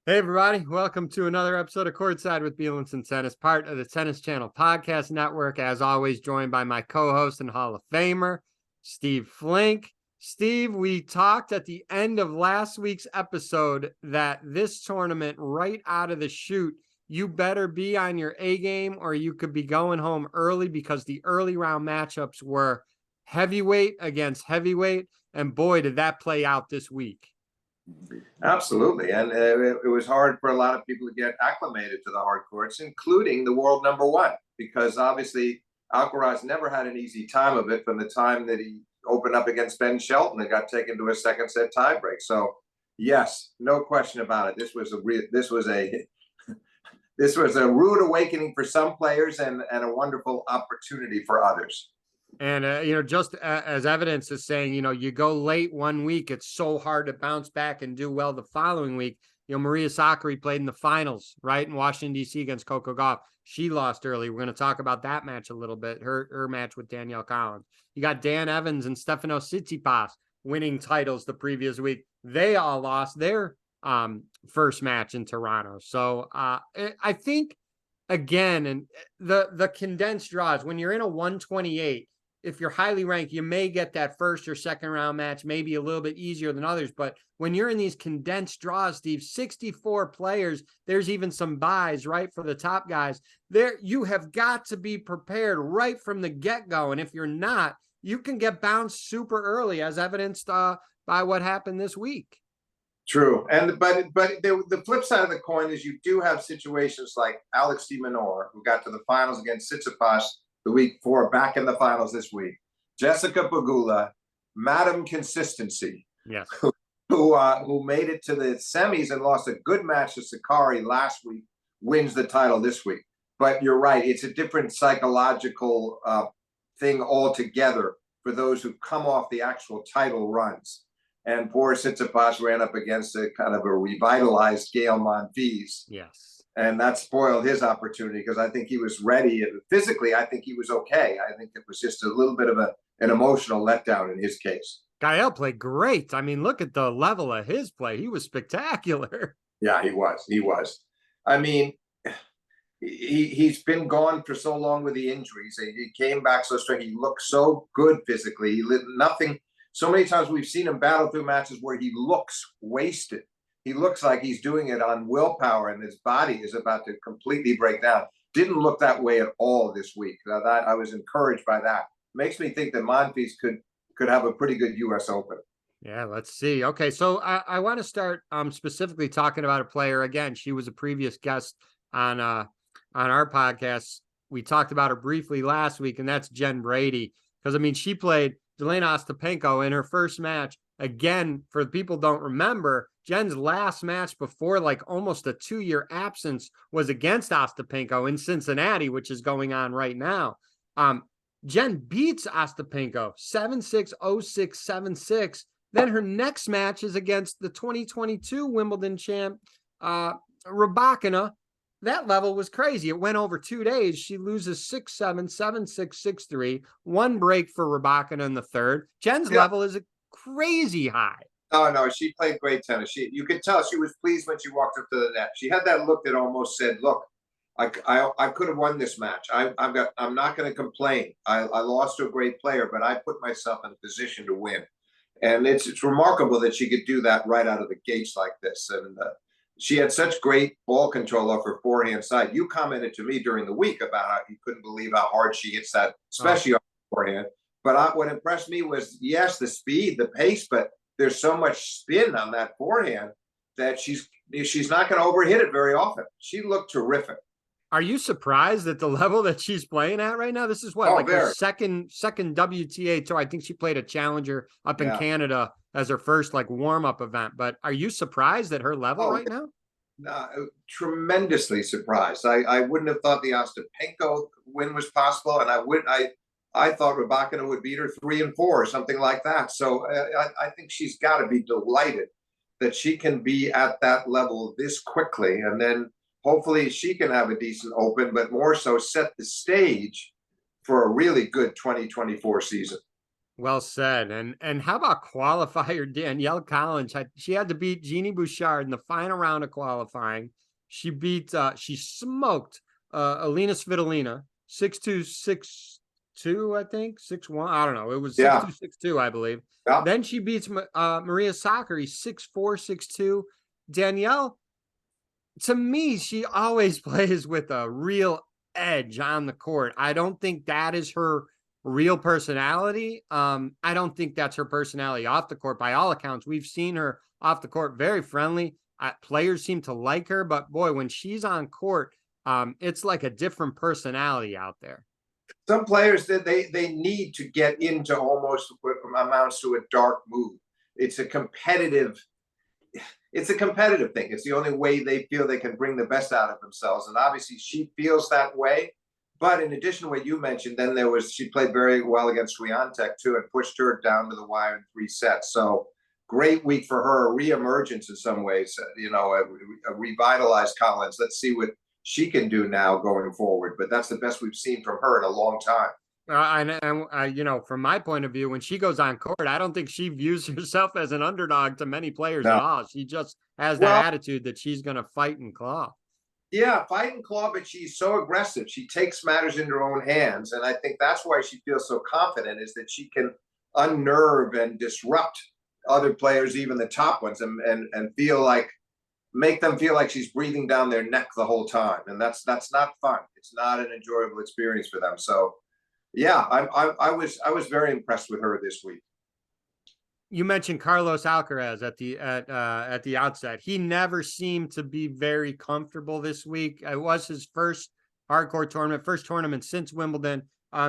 Hey, everybody. Welcome to another episode of Courtside with Beilinson Tennis, part of the Tennis Channel Podcast Network. As always, joined by my co-host and Hall of Famer, Steve Flink. Steve, we talked at the end of last week's episode that this tournament, right out of the chute, you better be on your A game or you could be going home early because the early round matchups were heavyweight against heavyweight. And boy, did that play out this week. Absolutely. And it was hard for a lot of people to get acclimated to the hard courts, including the world number one, because obviously Alcaraz never had an easy time of it from the time that he opened up against Ben Shelton and got taken to a second set tiebreak. So, yes, no question about it. This was a rude awakening for some players and a wonderful opportunity for others. And, just as evidence is saying, you go late one week, it's so hard to bounce back and do well the following week. Maria Sakkari played in the finals, right, in Washington, D.C. against Coco Gauff. She lost early. We're going to talk about that match a little bit, her match with Danielle Collins. You got Dan Evans and Stefano Tsitsipas winning titles the previous week. They all lost their first match in Toronto. So I think, again, and the condensed draws, when you're in a 128, if you're highly ranked, you may get that first or second round match, maybe a little bit easier than others. But when you're in these condensed draws, Steve, 64 players, there's even some buys, right, for the top guys. There, you have got to be prepared right from the get-go. And if you're not, you can get bounced super early, as evidenced by what happened this week. True. But the flip side of the coin is you do have situations like Alex de Minaur, who got to the finals against Tsitsipas the week before, back in the finals this week. Jessica Pegula, Madam Consistency, yes, who made it to the semis and lost a good match to Sakkari last week, wins the title this week. But you're right, it's a different psychological thing altogether for those who come off the actual title runs. And poor Tsitsipas ran up against a kind of a revitalized Gael Monfils. Yes. And that spoiled his opportunity because I think he was ready. And physically, I think he was okay. I think it was just a little bit of an emotional letdown in his case. Gael played great. I mean, look at the level of his play. He was spectacular. Yeah, he was. I mean, he's been gone for so long with the injuries. He came back so strong. He looked so good physically. He lit nothing. So many times we've seen him battle through matches where he looks wasted. He looks like he's doing it on willpower and his body is about to completely break down. Didn't look that way at all this week. I was encouraged by that. Makes me think that Monfils could have a pretty good U.S. Open. Yeah, let's see. Okay, so I want to start specifically talking about a player. Again, she was a previous guest on our podcast. We talked about her briefly last week, and that's Jen Brady. Because, I mean, she played Jelena Ostapenko in her first match. Again, for the people don't remember, Jen's last match before like almost a 2-year absence was against Ostapenko in Cincinnati, which is going on right now. Jen beats Ostapenko 7-6, 0-6, 7-6. Then her next match is against the 2022 Wimbledon champ, Rybakina. That level was crazy. It went over 2 days. She loses 6-7, 7-6, 6-3. One break for Rybakina in the third. Jen's level is crazy high. Oh, no, she played great tennis. You could tell she was pleased when she walked up to the net. She had that look that almost said, look, I could have won this match. I'm not going to complain. I lost to a great player, but I put myself in a position to win. And it's remarkable that she could do that right out of the gates like this. And she had such great ball control off her forehand side. You commented to me during the week about how you couldn't believe how hard she hits that, especially on the forehand. But what impressed me was, yes, the speed, the pace, but there's so much spin on that forehand that she's not going to overhit it very often. She looked terrific. Are you surprised at the level that she's playing at right now? This is what, her second WTA tour. I think she played a challenger up in Canada as her first warm-up event. But are you surprised at her level right now? No, tremendously surprised. I wouldn't have thought the Ostapenko win was possible, and I thought Rybakina would beat her 3-4 or something like that. So I think she's got to be delighted that she can be at that level this quickly, and then hopefully she can have a decent Open, but more so set the stage for a really good 2024 season. Well said. And how about qualifier Danielle Collins? She had to beat Jeannie Bouchard in the final round of qualifying. She smoked Alina Svitolina 6-2, 6-2, I think 6-1. I don't know. It was 6-2, Yeah, 6-2, I believe. yeah. Then she beats Maria Sakkari 6-4, 6-2. Danielle, to me, she always plays with a real edge on the court. I don't think that is her real personality. I don't think that's her personality off the court. By all accounts, we've seen her off the court very friendly. Players seem to like her, but boy, when she's on court, it's like a different personality out there. Some players that they need to get into almost what amounts to a dark mood. It's a competitive it's a competitive thing. It's the only way they feel they can bring the best out of themselves. And obviously she feels that way. But in addition to what you mentioned, then she played very well against Swiatek too and pushed her down to the wire in 3 sets. So great week for her, a reemergence in some ways, a revitalized Collins. Let's see what she can do now going forward. But that's the best we've seen from her in a long time. From my point of view, when she goes on court, I don't think she views herself as an underdog to many players No. at all. She just has that attitude that she's going to fight and claw. Yeah, fight and claw, but she's so aggressive. She takes matters into her own hands. And I think that's why she feels so confident, is that she can unnerve and disrupt other players, even the top ones, and make them feel like she's breathing down their neck the whole time. And that's not fun. It's not an enjoyable experience for them. So yeah, I was very impressed with her this week. You mentioned Carlos Alcaraz at the outset. He never seemed to be very comfortable this week. It was his first hardcore tournament, first tournament since Wimbledon.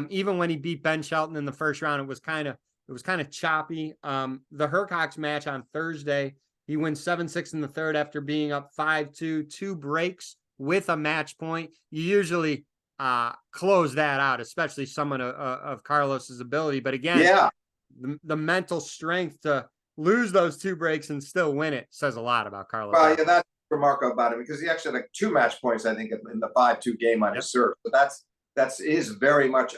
Even when he beat Ben Shelton in the first round, it was kind of choppy. The Hercox match on Thursday, he wins 7-6 in the third after being up 5-2, 2 breaks with a match point. You usually close that out, especially someone of Carlos's ability. But again, yeah, the mental strength to lose those 2 breaks and still win it says a lot about Carlos. Well, yeah, that's remarkable about him, because he actually had like 2 match points, I think, in the 5-2 game on his serve. But that is very much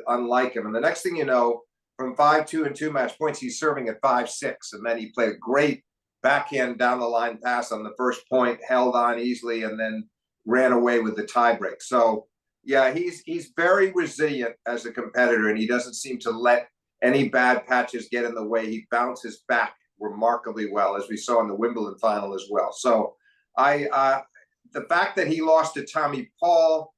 unlike him. And the next thing you know, from 5-2 and 2 match points, he's serving at 5-6, and then he played a great backhand down the line pass on the first point, held on easily, and then ran away with the tiebreak. So yeah, he's very resilient as a competitor, and he doesn't seem to let any bad patches get in the way. He bounces back remarkably well, as we saw in the Wimbledon final as well. So the fact that he lost to Tommy Paul,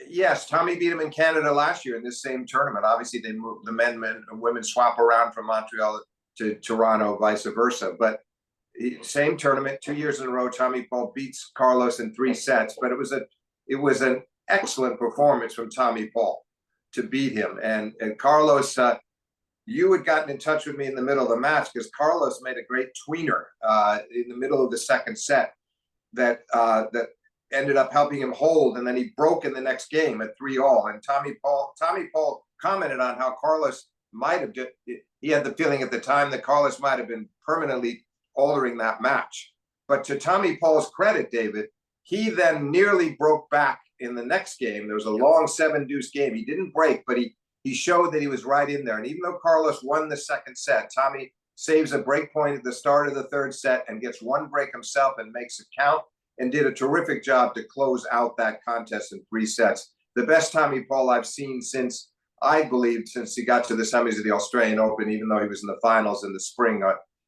yes, Tommy beat him in Canada last year in this same tournament. Obviously, they moved, the men and women swap around from Montreal to Toronto, vice versa. But same tournament, 2 years in a row, Tommy Paul beats Carlos in 3 sets. But it was an excellent performance from Tommy Paul to beat him. And Carlos, you had gotten in touch with me in the middle of the match, because Carlos made a great tweener in the middle of the second set that ended up helping him hold, and then he broke in the next game at 3-all. And Tommy Paul commented on how Carlos might have he had the feeling at the time that Carlos might have been permanently altering that match. But to Tommy Paul's credit, David, he then nearly broke back in the next game. There was a long 7-deuce game. He didn't break, but he showed that he was right in there. And even though Carlos won the second set, Tommy saves a break point at the start of the third set and gets 1 break himself and makes it count, and did a terrific job to close out that contest in 3 sets. The best Tommy Paul I've seen since he got to the semis of the Australian Open, even though he was in the finals in the spring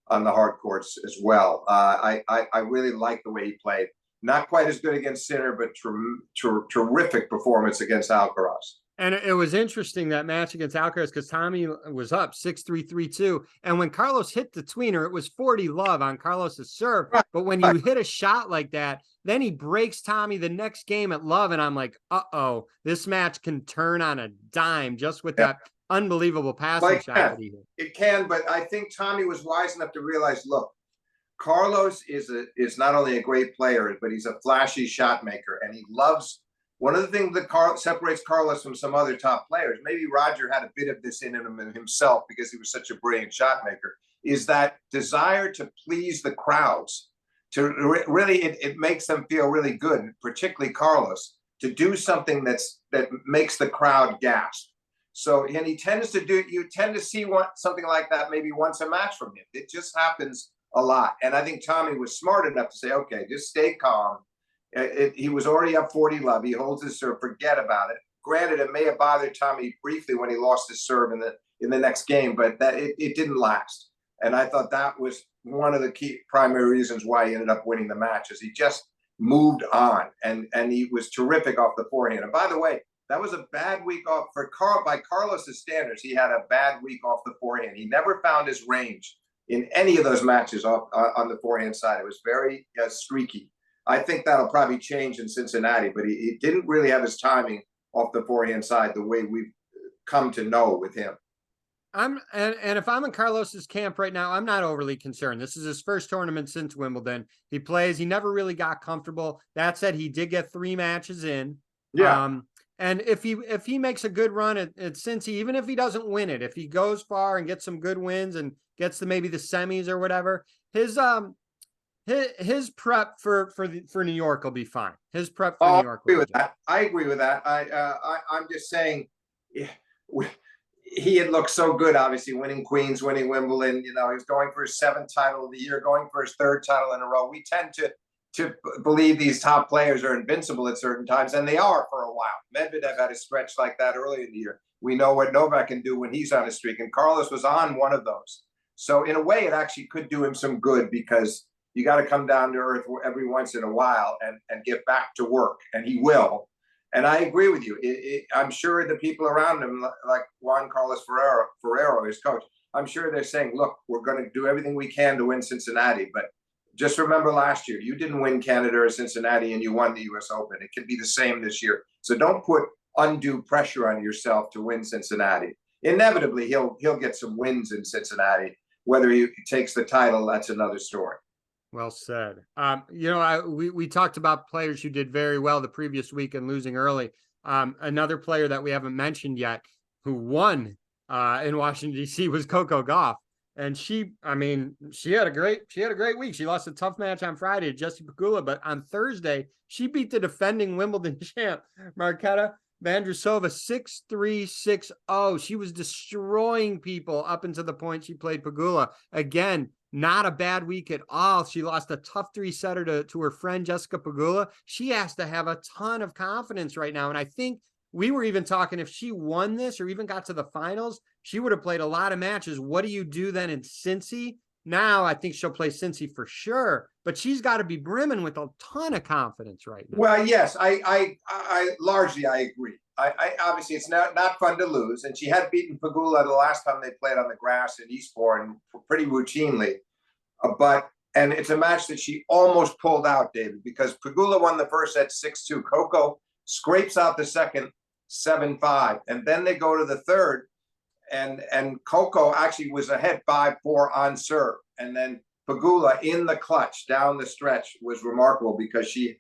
on the hard courts as well. I really like the way he played. Not quite as good against Sinner, but terrific performance against Alcaraz. And it was interesting, that match against Alcaraz, because Tommy was up 6-3, 3-2. And when Carlos hit the tweener, it was 40-love on Carlos's serve. But when you hit a shot like that, then he breaks Tommy the next game at love. And I'm like, uh-oh, this match can turn on a dime just with that unbelievable passing shot that he hit. It can, but I think Tommy was wise enough to realize, look, Carlos is not only a great player, but he's a flashy shot maker, and he loves. One of the things that separates Carlos from some other top players, maybe Roger had a bit of this in him himself because he was such a brilliant shot maker, is that desire to please the crowds. To really, it makes them feel really good, particularly Carlos, to do something that makes the crowd gasp. So, and he tends to do, you tend to see something like that maybe once a match from him. It just happens a lot. And I think Tommy was smart enough to say, okay, just stay calm. He was already up 40-love. He holds his serve, forget about it. Granted, it may have bothered Tommy briefly when he lost his serve in the next game, but that it didn't last. And I thought that was one of the key primary reasons why he ended up winning the match, is he just moved on, and he was terrific off the forehand. And by the way, that was a bad week off for by Carlos's standards. He had a bad week off the forehand. He never found his range in any of those matches off on the forehand side. It was very streaky. I think that'll probably change in Cincinnati, but he didn't really have his timing off the forehand side the way we've come to know with him. And if I'm in Carlos's camp right now, I'm not overly concerned. This is his first tournament since Wimbledon. He plays. He never really got comfortable. That said, he did get 3 matches in. Yeah. And if he makes a good run at Cincy, even if he doesn't win it, if he goes far and gets some good wins and gets to maybe the semis or whatever, his prep for New York will be fine. His prep for New York. I agree with that. I'm just saying, he had looked so good, obviously, winning Queens, winning Wimbledon. You know, he was going for his 7th title of the year, going for his 3rd title in a row. We tend to believe these top players are invincible at certain times, and they are for a while. Medvedev had a stretch like that early in the year. We know what Novak can do when he's on a streak, and Carlos was on one of those. So in a way, it actually could do him some good, because you got to come down to earth every once in a while and get back to work, and he will. And I agree with you. I'm sure the people around him, like Juan Carlos Ferrero, his coach, I'm sure they're saying, look, we're going to do everything we can to win Cincinnati. But just remember last year, you didn't win Canada or Cincinnati and you won the US Open. It can be the same this year. So don't put undue pressure on yourself to win Cincinnati. Inevitably, he'll get some wins in Cincinnati. Whether he takes the title, that's another story. Well said. You know, we talked about players who did very well the previous week and losing early. Another player that we haven't mentioned yet who won in Washington, D.C. was Coco Gauff. And she had a great week. She lost a tough match on Friday to Jessie Pegula, but on Thursday, she beat the defending Wimbledon champ, Marketa Vandrousova, 6-3, 6-0. She was destroying people up until the point she played Pegula. Again, not a bad week at all. She lost a tough 3-setter to her friend Jessica Pegula. She has to have a ton of confidence right now. And I think we were even talking, if she won this or even got to the finals, she would have played a lot of matches. What do you do then in Cincy? Now I think she'll play Cincy for sure, but she's got to be brimming with a ton of confidence right now. Well, yes, I largely I agree. I obviously it's not fun to lose, and she had beaten Pegula the last time they played on the grass in Eastbourne pretty routinely. And it's a match that she almost pulled out, David, because Pegula won the first set 6-2. Coco scrapes out the second 7-5, and then they go to the third, and Coco actually was ahead 5-4 on serve, and then Pegula in the clutch down the stretch was remarkable because she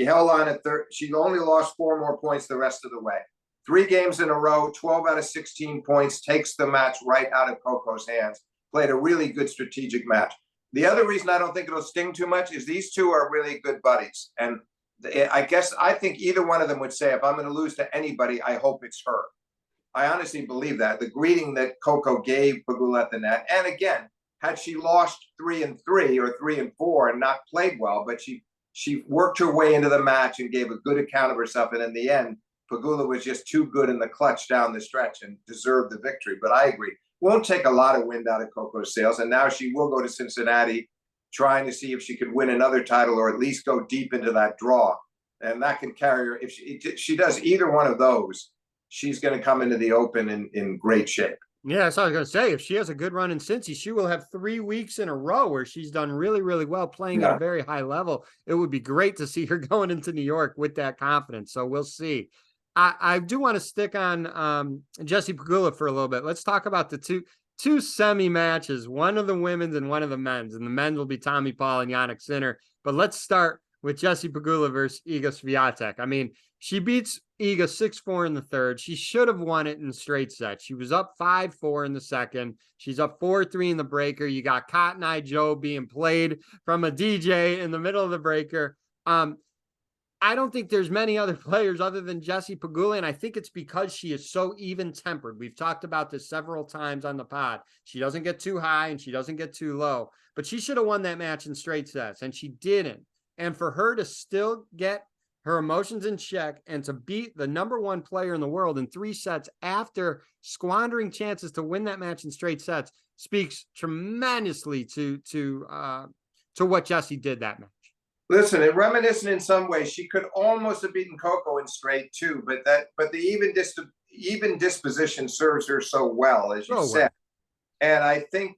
held on at third. She only lost 4 more points the rest of the way. 3 games in a row, 12 out of 16 points, takes the match right out of Coco's hands. Played a really good strategic match. The other reason I don't think it'll sting too much is these two are really good buddies. And I think either one of them would say, if I'm going to lose to anybody, I hope it's her. I honestly believe that. The greeting that Coco gave Pegula at the net, and again, had she lost 3-3 or 3-4 and not played well, but she worked her way into the match and gave a good account of herself. And in the end, Pegula was just too good in the clutch down the stretch and deserved the victory. But I agree. Won't take a lot of wind out of Coco's sails. And now she will go to Cincinnati trying to see if she could win another title or at least go deep into that draw. And that can carry her. If she does either one of those, she's going to come into the Open in great shape. Yeah, that's what I was going to say. If she has a good run in Cincy, she will have 3 weeks in a row where she's done really, really well playing at a very high level. It would be great to see her going into New York with that confidence. So we'll see. I do want to stick on Jessie Pegula for a little bit. Let's talk about the two semi matches, one of the women's and one of the men's. And the men's will be Tommy Paul and Jannik Sinner. But let's start with Jessie Pegula versus Iga Swiatek. I mean, she beats Iga 6-4 in the third. She should have won it in straight set. She was up 5-4 in the second. She's up 4-3 in the breaker. You got Cotton Eye Joe being played from a DJ in the middle of the breaker. I don't think there's many other players other than Jessie Pegula, and I think it's because she is so even-tempered. We've talked about this several times on the pod. She doesn't get too high and she doesn't get too low, but she should have won that match in straight sets, and she didn't. And for her to still get her emotions in check and to beat the #1 player in the world in 3 sets after squandering chances to win that match in straight sets speaks tremendously to what Jessie did that match. Listen, and reminiscent in some ways, she could almost have beaten Coco in straight too, but the even disposition serves her so well, as you said. And I think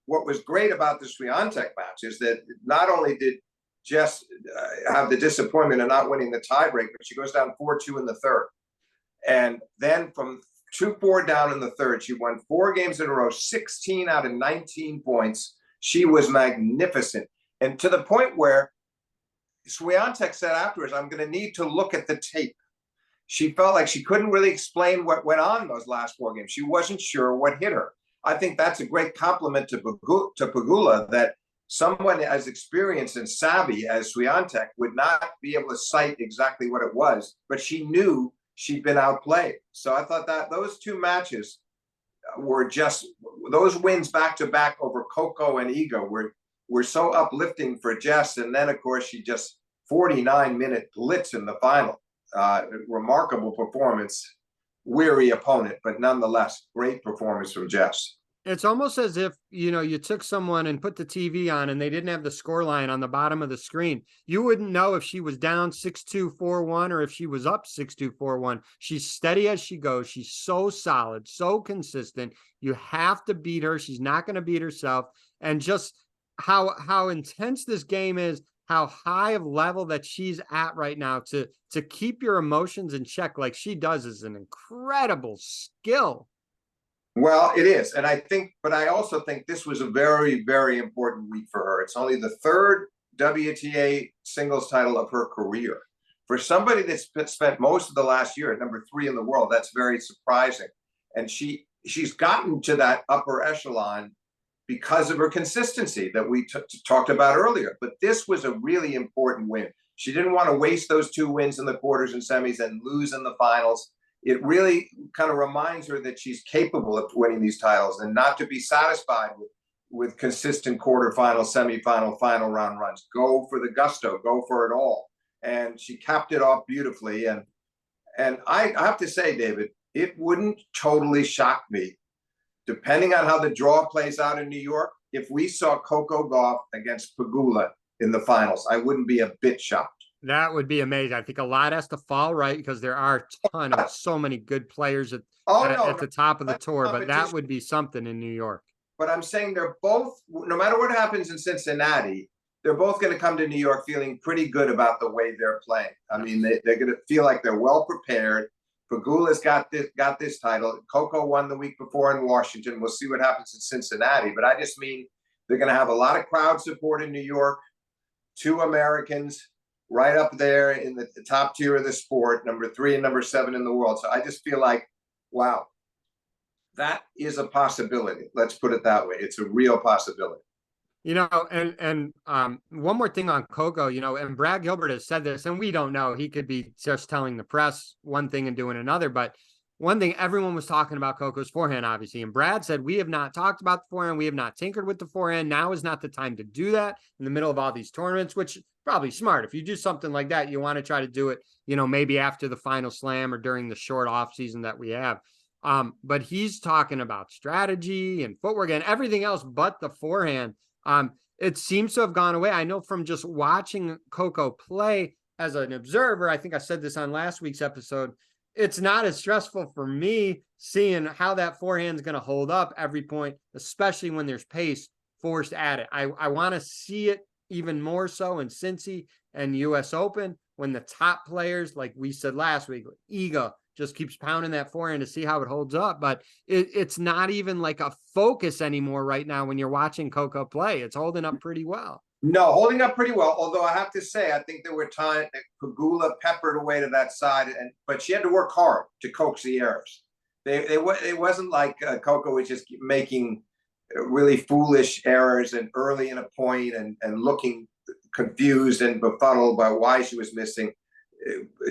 what was great about the Swiatek match is that not only did Jess have the disappointment of not winning the tiebreak, but she goes down 4-2 in the third. And then from 2-4 down in the third, she won 4 games in a row, 16 out of 19 points. She was magnificent. And to the point where Swiatek said afterwards, I'm going to need to look at the tape. She felt like she couldn't really explain what went on in those last 4 games. She wasn't sure what hit her. I think that's a great compliment to Pegula, that someone as experienced and savvy as Swiatek would not be able to cite exactly what it was, but she knew she'd been outplayed. So I thought that those 2 matches were just, those wins back-to-back over Coco and Iga were so uplifting for Jess. And then, of course, she just 49-minute blitz in the final. Remarkable performance, weary opponent, but nonetheless, great performance from Jess. It's almost as if, you took someone and put the TV on and they didn't have the score line on the bottom of the screen. You wouldn't know if she was down 6-2, 4-1 or if she was up 6-2, 4-1. She's steady as she goes. She's so solid, so consistent. You have to beat her. She's not going to beat herself. And just how intense this game is, how high of level that she's at right now to keep your emotions in check like she does is an incredible skill. Well, it is. And I also think this was a very, very important week for her. It's only the 3rd WTA singles title of her career. For somebody that's spent most of the last year at #3 in the world, that's very surprising. And she's gotten to that upper echelon because of her consistency that we talked about earlier. But this was a really important win. She didn't want to waste those 2 wins in the quarters and semis and lose in the finals. It really kind of reminds her that she's capable of winning these titles and not to be satisfied with consistent quarterfinal, semifinal, final round runs. Go for the gusto, go for it all. And she capped it off beautifully. And I have to say, David, it wouldn't totally shock me, depending on how the draw plays out in New York, if we saw Coco Gauff against Pegula in the finals. I wouldn't be a bit shocked. That would be amazing. I think a lot has to fall right because there are a ton of so many good players at the top of the tour, but that would be something in New York. But I'm saying they're both, no matter what happens in Cincinnati, they're both going to come to New York feeling pretty good about the way they're playing. I mean, they're going to feel like they're well prepared. Pegula's got this title. Coco won the week before in Washington. We'll see what happens in Cincinnati. But I just mean they're going to have a lot of crowd support in New York. 2 Americans right up there in the top tier of the sport, #3 and #7 in the world. So I just feel like, wow, that is a possibility. Let's put it that way. It's a real possibility. And one more thing on Coco, and Brad Gilbert has said this, and we don't know. He could be just telling the press one thing and doing another. But one thing everyone was talking about Coco's forehand, obviously. And Brad said, we have not talked about the forehand. We have not tinkered with the forehand. Now is not the time to do that in the middle of all these tournaments, which is probably smart. If you do something like that, you want to try to do it, maybe after the final slam or during the short off season that we have. But he's talking about strategy and footwork and everything else but the forehand. It seems to have gone away. I know from just watching Coco play as an observer, I think I said this on last week's episode, it's not as stressful for me seeing how that forehand is going to hold up every point, especially when there's pace forced at it. I want to see it even more so in Cincy and US Open when the top players, like we said last week, Iga just keeps pounding that forehand to see how it holds up. But it's not even like a focus anymore right now when you're watching Coco play. It's holding up pretty well. No, holding up pretty well. Although I have to say, I think there were times that Pegula peppered away to that side, but she had to work hard to coax the errors. It wasn't like Coco was just making really foolish errors and early in a point and looking confused and befuddled by why she was missing.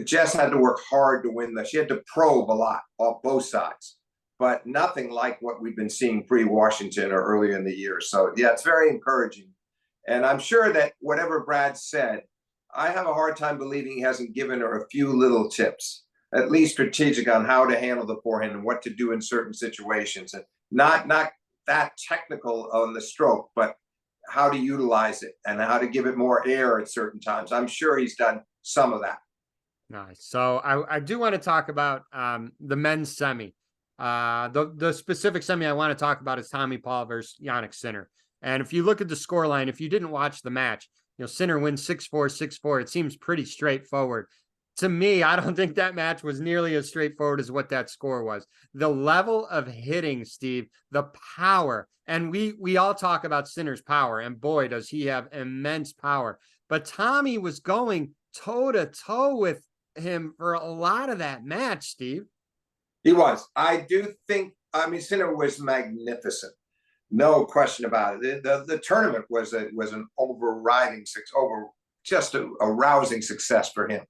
Jess had to work hard to win that. She had to probe a lot off both sides, but nothing like what we've been seeing pre-Washington or earlier in the year. So yeah, it's very encouraging. And I'm sure that whatever Brad said, I have a hard time believing he hasn't given her a few little tips, at least strategic, on how to handle the forehand and what to do in certain situations. And not that technical on the stroke, but how to utilize it and how to give it more air at certain times. I'm sure he's done some of that. Nice. So I do want to talk about the men's semi. The specific semi I want to talk about is Tommy Paul versus Jannik Sinner. And if you look at the scoreline, if you didn't watch the match, Sinner wins 6-4, 6-4. It seems pretty straightforward. To me, I don't think that match was nearly as straightforward as what that score was. The level of hitting, Steve, the power, and we all talk about Sinner's power, and boy, does he have immense power. But Tommy was going toe-to-toe with him for a lot of that match, Steve. He was. I do think, Sinner was magnificent. No question about it. The tournament was an overriding just a rousing success for him.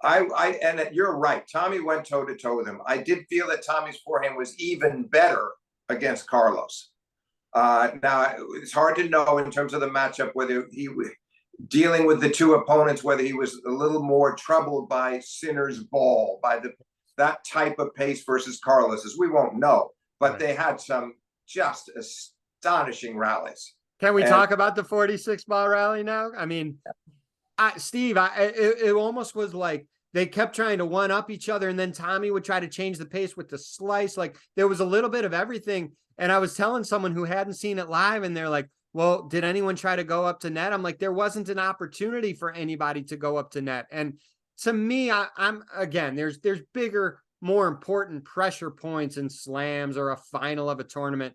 And you're right. Tommy went toe to toe with him. I did feel that Tommy's forehand was even better against Carlos. Now it's hard to know in terms of the matchup whether he was dealing with the two opponents, whether he was a little more troubled by Sinner's ball, by that type of pace versus Carlos's. We won't know, but they had some just astonishing rallies. Can we talk about the 46 ball rally now? I mean, Steve, it almost was like they kept trying to one up each other, and then Tommy would try to change the pace with the slice. Like there was a little bit of everything. And I was telling someone who hadn't seen it live, and they're like, well, did anyone try to go up to net? I'm like, there wasn't an opportunity for anybody to go up to net. And to me, I'm again, there's bigger, more important pressure points in slams or a final of a tournament.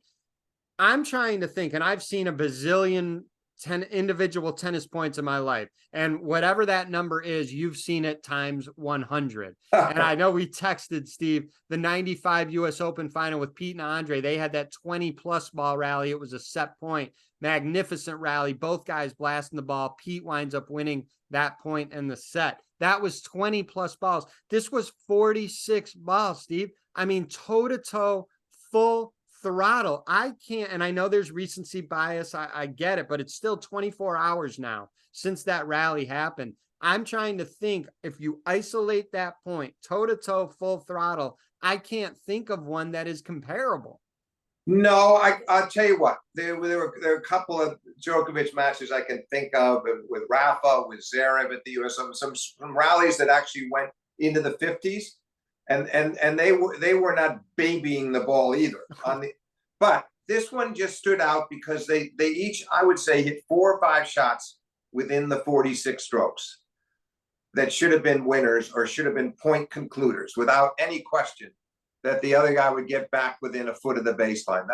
I'm trying to think, and I've seen a bazillion 10 individual tennis points in my life. And whatever that number is, you've seen it times 100. And I know we texted Steve, the 95 US Open final with Pete and Andre, they had that 20 plus ball rally. It was a set point, magnificent rally. Both guys blasting the ball. Pete winds up winning that point in the set. That was 20 plus balls. This was 46 balls, Steve. I mean, toe to toe, full throttle. I can't, and I know there's recency bias. I get it, but it's still 24 hours now since that rally happened. I'm trying to think, if you isolate that point, toe to toe, full throttle, I can't think of one that is comparable. No, I'll tell you what. There were a couple of Djokovic matches I can think of with Rafa, with Zverev at the US Open, some rallies that actually went into the 50s. And they were not babying the ball either. But this one just stood out because they each, I would say, hit 4 or 5 shots within the 46 strokes that should have been winners or should have been point concluders without any question that the other guy would get back within a foot of the baseline.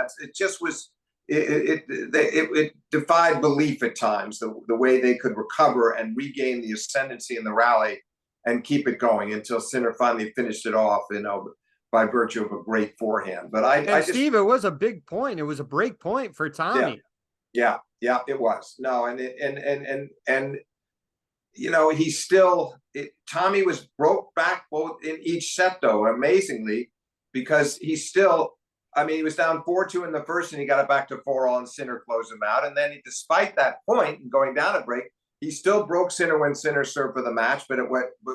It defied belief at times, the way they could recover and regain the ascendancy in the rally and keep it going until Sinner finally finished it off, by virtue of a great forehand. But Steve, it was a big point. It was a break point for Tommy. Yeah, it was. No, Tommy was broke back both in each set, though, amazingly, because he was down 4-2 in the first, and he got it back to 4-all, and Sinner closed him out. And then, despite that point and going down a break, he still broke Sinner when Sinner served for the match, but it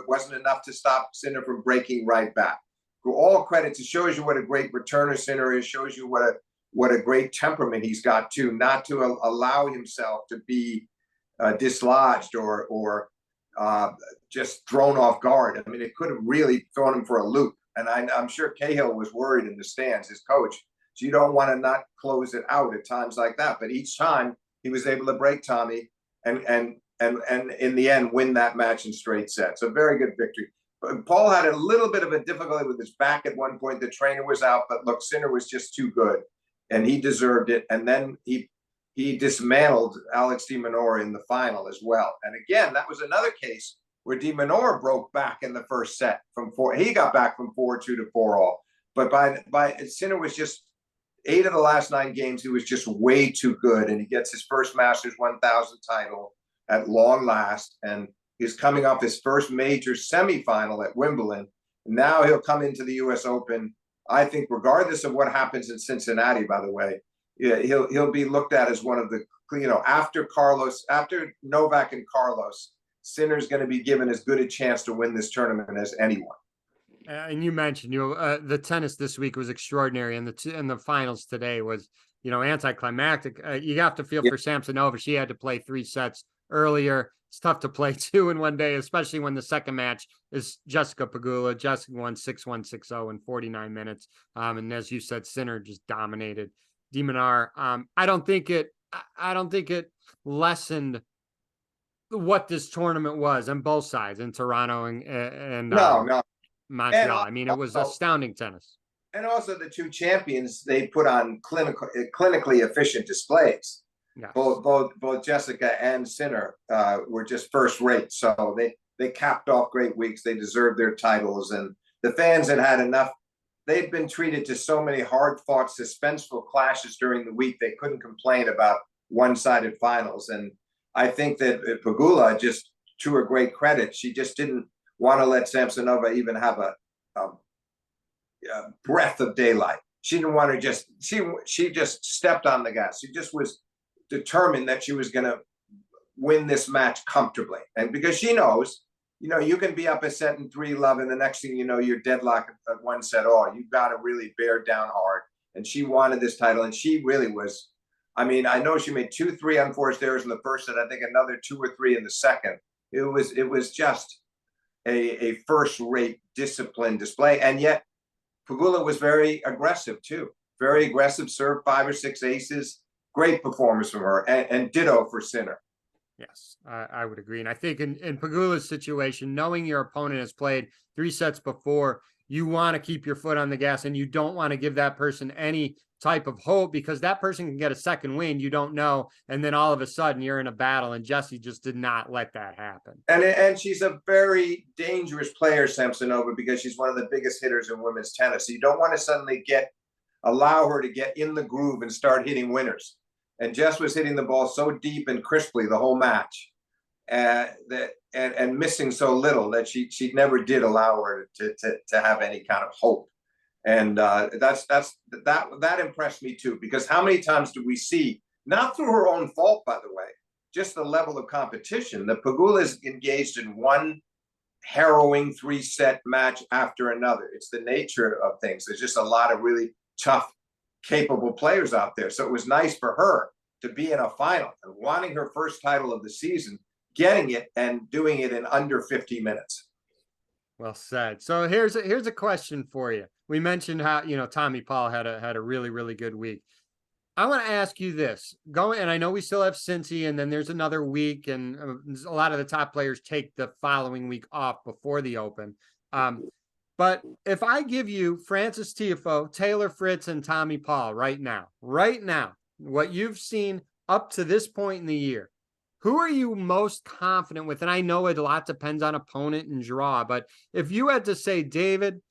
wasn't enough to stop Sinner from breaking right back. For all credits, it shows you what a great returner Sinner is, shows you what a great temperament he's got, too, not to allow himself to be dislodged or just thrown off guard. I mean, it could have really thrown him for a loop. And I'm sure Cahill was worried in the stands, his coach. So you don't want to not close it out at times like that. But each time he was able to break Tommy and in the end win that match in straight sets. A very good victory. But Paul had a little bit of a difficulty with his back at one point. The trainer was out, but look, Sinner was just too good, and he deserved it. And then he dismantled Alex de Minaur in the final as well. And again, that was another case where de Minaur broke back in the first set from 4. He got back from 4-2 to 4-all. But by Sinner was just 8 of the last 9 games. He was just way too good, and he gets his first Masters 1000 title at long last. And He's coming off his first major semifinal at Wimbledon. Now he'll come into the U.S. Open. I think, regardless of what happens in Cincinnati, by the way, he'll be looked at as one of the, after Novak and Carlos, Sinner's going to be given as good a chance to win this tournament as anyone. And you mentioned, the tennis this week was extraordinary, and the finals today was, anticlimactic. You have to feel for Samsonova. She had to play 3 sets earlier. It's tough to play 2 in one day, especially when the second match is Jessica Pegula. Jessica won 6-1, 6-0 in 49 minutes. And as you said, Sinner just dominated de Minaur. I don't think it lessened what this tournament was on both sides, in Toronto and no. Montreal. I mean, it was astounding tennis. And also the 2 champions, they put on clinically efficient displays. Yes. Both Jessica and Sinner were just first rate. So they capped off great weeks. They deserved their titles. And the fans had enough. They'd been treated to so many hard-fought, suspenseful clashes during the week. They couldn't complain about one-sided finals. And I think that Pegula, just to her great credit, she just didn't want to let Samsonova even have a breath of daylight. She didn't want to she just stepped on the gas. She just was determined that she was going to win this match comfortably. And because she knows, you can be up a set in 3-love, and the next thing you know, you're deadlocked at 1 set all. You've got to really bear down hard. And she wanted this title, and she really was. I mean, I know she made 2-3 unforced errors in the first set. I think another 2 or 3 in the second. It was just a first-rate disciplined display. And yet Pegula was very aggressive too. Very aggressive, served 5 or 6 aces. Great performance from her, and ditto for Sinner. Yes, I would agree. And I think in Pegula's situation, knowing your opponent has played 3 sets before, you want to keep your foot on the gas, and you don't want to give that person any type of hope, because that person can get a second win. You don't know. And then all of a sudden you're in a battle, and Jessie just did not let that happen. And she's a very dangerous player, Samsonova, because she's one of the biggest hitters in women's tennis. So you don't want to suddenly allow her to get in the groove and start hitting winners. And Jess was hitting the ball so deep and crisply the whole match, and missing so little that she never did allow her to have any kind of hope. And that impressed me too, because how many times do we see, not through her own fault, by the way, just the level of competition, that Pegula is engaged in one harrowing 3-set match after another. It's the nature of things. There's just a lot of really tough, capable players out there. So it was nice for her to be in a final and wanting her first title of the season, getting it and doing it in under 50 minutes. Well said. So here's a question for you. We mentioned how, Tommy Paul had a really, really good week. I want to ask you this. And I know we still have Cincy, and then there's another week, and a lot of the top players take the following week off before the Open. But if I give you Frances Tiafoe, Taylor Fritz, and Tommy Paul right now, what you've seen up to this point in the year, who are you most confident with? And I know a lot depends on opponent and draw, but if you had to say, David,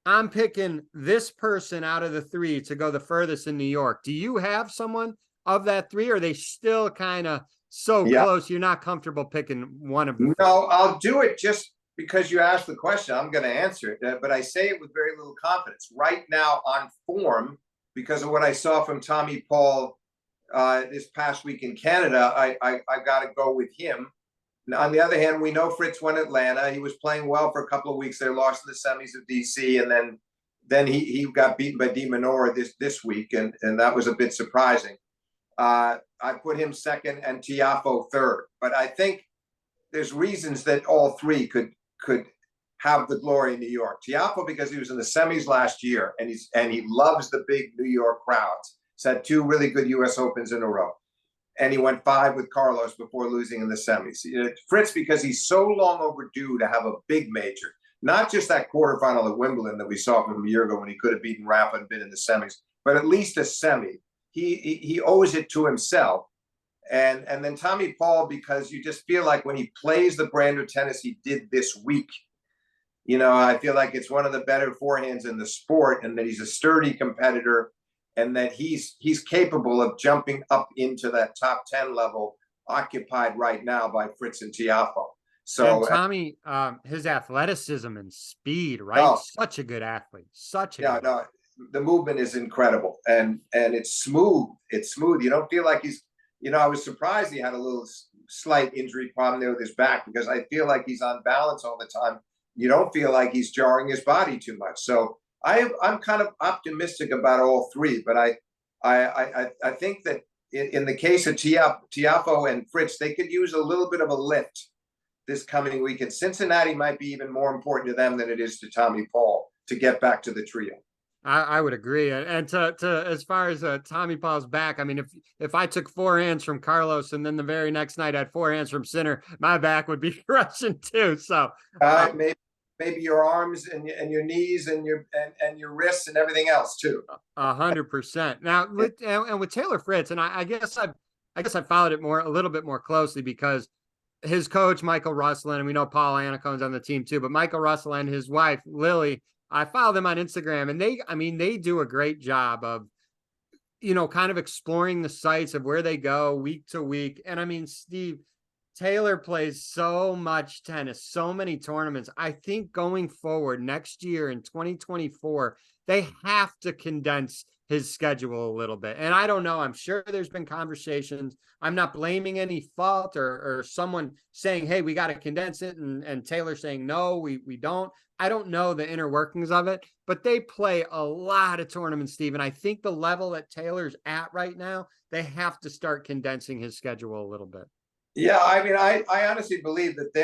I'm picking this person out of the 3 to go the furthest in New York, do you have someone of that 3, or are they still kind of so close you're not comfortable picking one of them? No, I'll do it just because you asked the question. I'm going to answer it, but I say it with very little confidence. Right now, on form, because of what I saw from Tommy Paul this past week in Canada, I got to go with him. Now, on the other hand, we know Fritz won Atlanta. He was playing well for a couple of weeks. They lost in the semis of DC, and then he got beaten by de Minaur this week, and that was a bit surprising. I put him second and Tiafoe third, but I think there's reasons that all 3 could have the glory in New York. Tiafoe, because he was in the semis last year, and he loves the big New York crowds. He's had 2 really good U.S. Opens in a row. And he went 5 with Carlos before losing in the semis. Fritz, because he's so long overdue to have a big major, not just that quarterfinal at Wimbledon that we saw from a year ago when he could have beaten Rafa and been in the semis, but at least a semi. He owes it to himself. And then Tommy Paul, because you just feel like when he plays the brand of tennis he did this week, I feel like it's one of the better forehands in the sport, and that he's a sturdy competitor, and that he's capable of jumping up into that top 10 level, occupied right now by Fritz and Tiafoe. And So, Tommy, his athleticism and speed, right? no, Such a good athlete. Such a yeah, good athlete. no, the movement is incredible, and it's smooth. It's smooth. You don't feel like he's. I was surprised he had a little slight injury problem there with his back, because I feel like he's on balance all the time. You don't feel like he's jarring his body too much. So I'm kind of optimistic about all three, but I think that in the case of Tiafo and Fritz, they could use a little bit of a lift this coming weekend. Cincinnati might be even more important to them than it is to Tommy Paul to get back to the trio. I would agree. And to as far as Tommy Paul's back, I mean, if I took forehands from Carlos and then the very next night I had forehands from Sinner, my back would be crushing too. So maybe your arms and your knees and your wrists and everything else too. 100%. Now with Taylor Fritz, and I guess I followed it a little bit more closely because his coach Michael Russell, and we know Paul Anacone's on the team too, but Michael Russell and his wife Lily, I follow them on Instagram, and they do a great job of, kind of exploring the sites of where they go week to week. And I mean, Steve, Taylor plays so much tennis, so many tournaments. I think going forward next year in 2024, they have to condense his schedule a little bit. And I don't know, I'm sure there's been conversations. I'm not blaming any fault or someone saying, hey, we got to condense it. And Taylor saying, no, we don't. I don't know the inner workings of it, but they play a lot of tournaments, Steve. And I think the level that Taylor's at right now, they have to start condensing his schedule a little bit. Yeah, I mean, I honestly believe that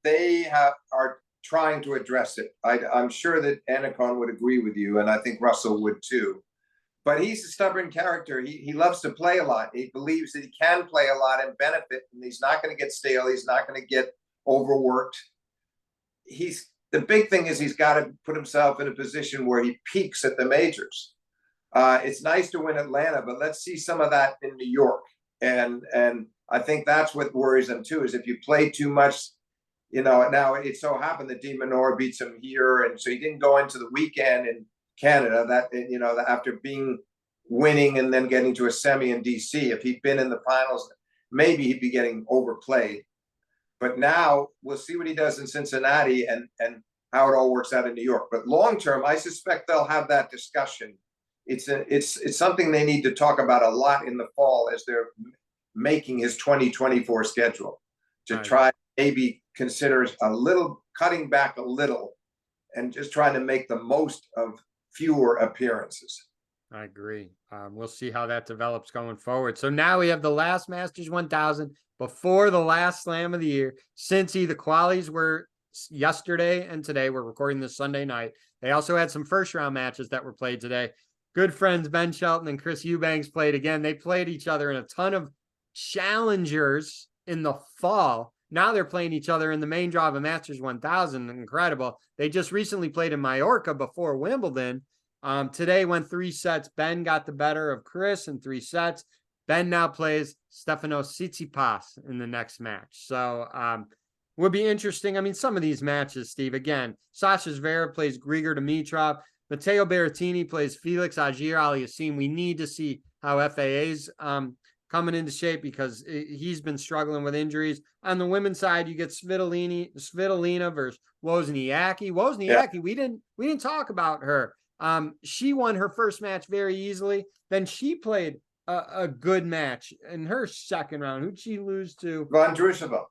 they are trying to address it. I'm sure that Anacon would agree with you, and I think Russell would too. But he's a stubborn character. He loves to play a lot. He believes that he can play a lot and benefit, and he's not going to get stale. He's not going to get overworked. The big thing is he's got to put himself in a position where he peaks at the majors. It's nice to win Atlanta, but let's see some of that in New York. And I think that's what worries him too, is if you play too much, now it so happened that De Minaur beats him here. And so he didn't go into the weekend in Canada after winning and then getting to a semi in DC. If he'd been in the finals, maybe he'd be getting overplayed. But now we'll see what he does in Cincinnati and how it all works out in New York. But long term, I suspect they'll have that discussion. It's something they need to talk about a lot in the fall as they're making his 2024 schedule, to try maybe consider cutting back a little and just trying to make the most of fewer appearances. I agree. We'll see how that develops going forward. So now we have the last Masters 1000 before the last Slam of the year. Cincy, the qualies were yesterday and today. We're recording this Sunday night. They also had some first round matches that were played today. Good friends Ben Shelton and Chris Eubanks played again. They played each other in a ton of challengers in the fall. Now they're playing each other in the main draw of a Masters 1000. Incredible. They just recently played in Mallorca before Wimbledon. Today went 3 sets. Ben got the better of Chris in 3 sets. Ben now plays Stefanos Tsitsipas in the next match. So will be interesting. I mean, some of these matches, Steve, again, Sasha Zverev plays Grigor Dimitrov. Matteo Berrettini plays Felix Auger-Aliassime. We need to see how FAA's coming into shape because he's been struggling with injuries. On the women's side, you get Svitolina versus Wozniacki. Wozniacki, we didn't talk about her. She won her first match very easily. Then she played a good match in her second round. Who'd she lose to? Vondrousova.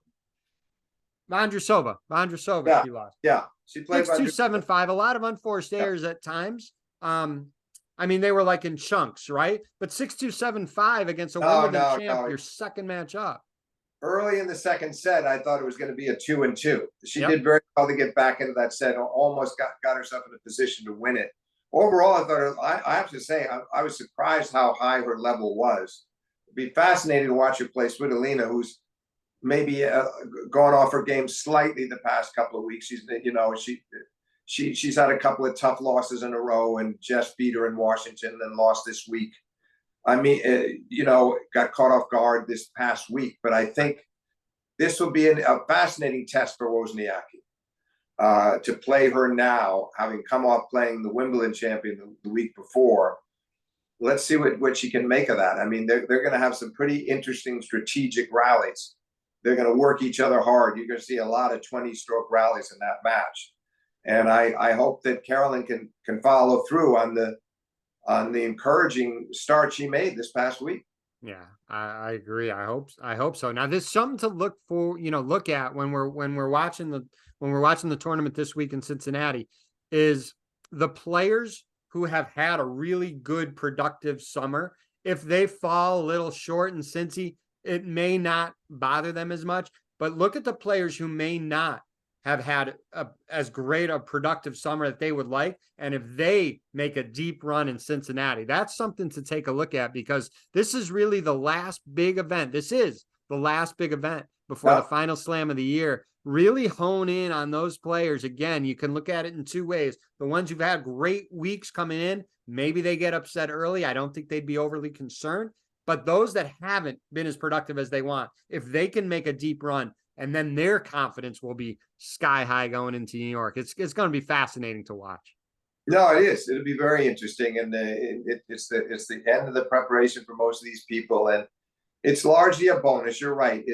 She lost. Yeah. She played 6-2-7-5. A lot of unforced errors at times. I mean, they were like in chunks, right? But 6-2-7-5 against a Wimbledon champ, your second match up. Early in the second set, I thought it was going to be a 2-2. She did very well to get back into that set. Almost got herself in a position to win it. Overall, I have to say, I was surprised how high her level was. It'd be fascinating to watch her play Svitolina, who's maybe gone off her game slightly the past couple of weeks. She's had a couple of tough losses in a row, and Jess beat her in Washington, then lost this week. I mean, got caught off guard this past week. But I think this will be a fascinating test for Wozniacki to play her now, having come off playing the Wimbledon champion the week before. Let's see what she can make of that. I mean, they're going to have some pretty interesting strategic rallies. they're going to work each other hard. You're going to see a lot of 20-stroke rallies in that match. And I hope that Carolyn can follow through on the encouraging start she made this past week. Yeah, I agree. I hope so. Now there's something to look for, look at when we're watching the tournament this week in Cincinnati, is the players who have had a really good productive summer. If they fall a little short in Cincy, it may not bother them as much. But look at the players who may not have had as great a productive summer that they would like. And if they make a deep run in Cincinnati, that's something to take a look at, because this is really the last big event. This is the last big event before the final slam of the year. Really hone in on those players. Again, you can look at it in two ways. The ones who've had great weeks coming in, maybe they get upset early. I don't think they'd be overly concerned. But those that haven't been as productive as they want, if they can make a deep run, and then their confidence will be sky high going into New York. It's going to be fascinating to watch. No, it is. It'll be very interesting, and it's the end of the preparation for most of these people, and it's largely a bonus. You're right.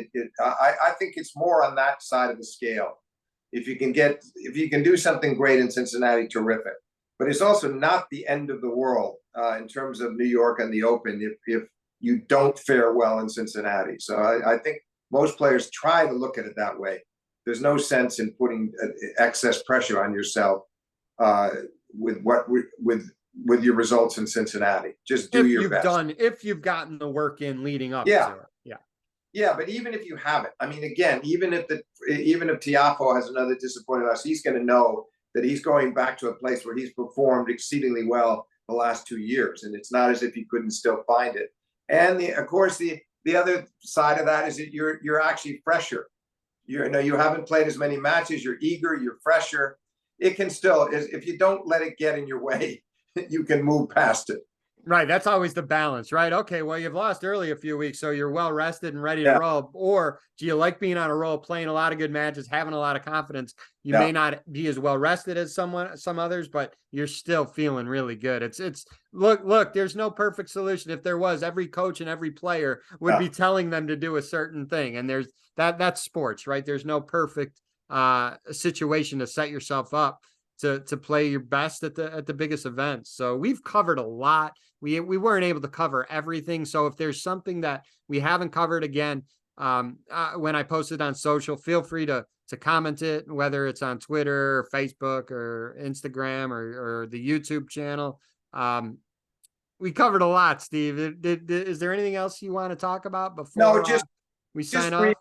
I think it's more on that side of the scale. If you can do something great in Cincinnati, terrific. But it's also not the end of the world in terms of New York and the Open if you don't fare well in Cincinnati. So I think most players try to look at it that way. There's no sense in putting excess pressure on yourself with your results in Cincinnati. Just do your best. If you've gotten the work in leading up to it. Yeah, but even if you haven't, I mean, again, even if Tiafoe has another disappointing loss, he's going to know that he's going back to a place where he's performed exceedingly well the last 2 years, and it's not as if he couldn't still find it. And of course, the other side of that is that you're actually fresher. You haven't played as many matches. You're eager. You're fresher. It can still, if you don't let it get in your way, you can move past it. Right. That's always the balance, right? Okay, well, you've lost early a few weeks, so you're well rested and ready to roll. Or do you like being on a roll, playing a lot of good matches, having a lot of confidence? You may not be as well rested as some others, but you're still feeling really good. It's look, there's no perfect solution. If there was, every coach and every player would be telling them to do a certain thing. And there's that's sports, right? There's no perfect situation to set yourself up to play your best at the biggest events. So we've covered a lot. We weren't able to cover everything. So if there's something that we haven't covered, again, when I posted on social, feel free to comment it, whether it's on Twitter or Facebook or Instagram or the YouTube channel. We covered a lot, Steve. Is there anything else you want to talk about before we sign off?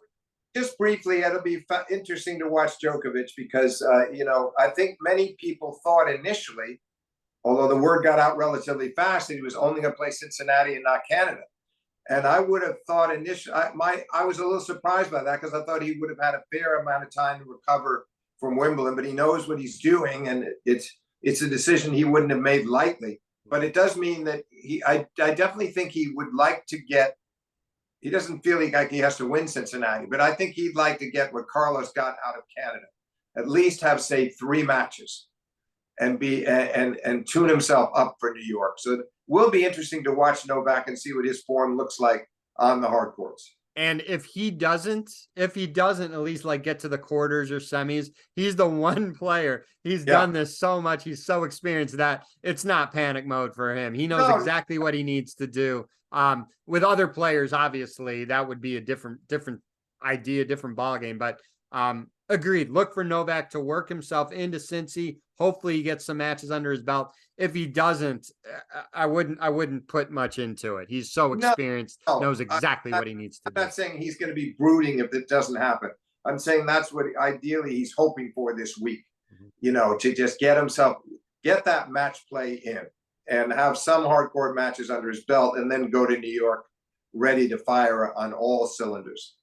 Just briefly, it'll be interesting to watch Djokovic because, I think many people thought initially, although the word got out relatively fast, that he was only going to play Cincinnati and not Canada. And I would have thought initially, I was a little surprised by that because I thought he would have had a fair amount of time to recover from Wimbledon, but he knows what he's doing, and it's a decision he wouldn't have made lightly. But it does mean that I definitely think he would like to get. He doesn't feel like he has to win Cincinnati, but I think he'd like to get what Carlos got out of Canada, at least have, say, 3 matches and tune himself up for New York. So it will be interesting to watch Novak and see what his form looks like on the hard courts. And if he doesn't at least like get to the quarters or semis, he's the one player. He's done this so much. He's so experienced that it's not panic mode for him. He knows exactly what he needs to do. With other players, obviously, that would be a different idea, different ball game. But agreed. Look for Novak to work himself into Cincy. Hopefully, he gets some matches under his belt. If he doesn't, I wouldn't put much into it. He's so experienced, knows exactly what he needs to do. I'm not saying he's going to be brooding if it doesn't happen. I'm saying that's what ideally he's hoping for this week. To just get that match play in and have some hardcore matches under his belt, and then go to New York ready to fire on all cylinders.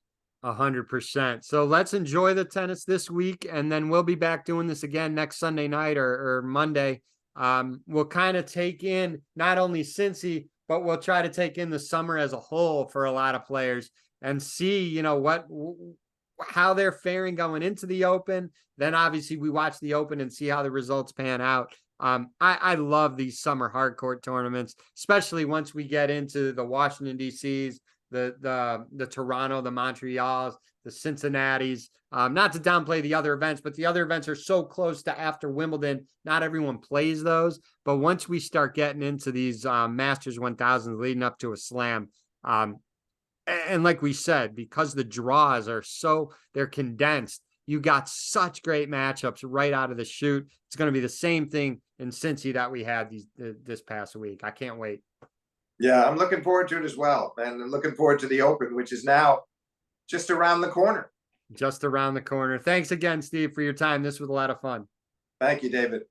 100%. So let's enjoy the tennis this week, and then we'll be back doing this again next Sunday night or Monday. We'll kind of take in not only Cincy, but we'll try to take in the summer as a whole for a lot of players and see, how they're faring going into the Open. Then obviously we watch the Open and see how the results pan out. I love these summer hardcourt tournaments, especially once we get into the Washington DCs, the Toronto, the Montreals, the Cincinnati's. Not to downplay the other events, but the other events are so close to after Wimbledon. Not everyone plays those. But once we start getting into these Masters 1000s leading up to a slam, and like we said, because the draws are they're condensed, you got such great matchups right out of the chute. It's going to be the same thing in Cincy that we had this past week. I can't wait. Yeah, I'm looking forward to it as well, and I'm looking forward to the Open, which is now just around the corner. Just around the corner. Thanks again, Steve, for your time. This was a lot of fun. Thank you, David.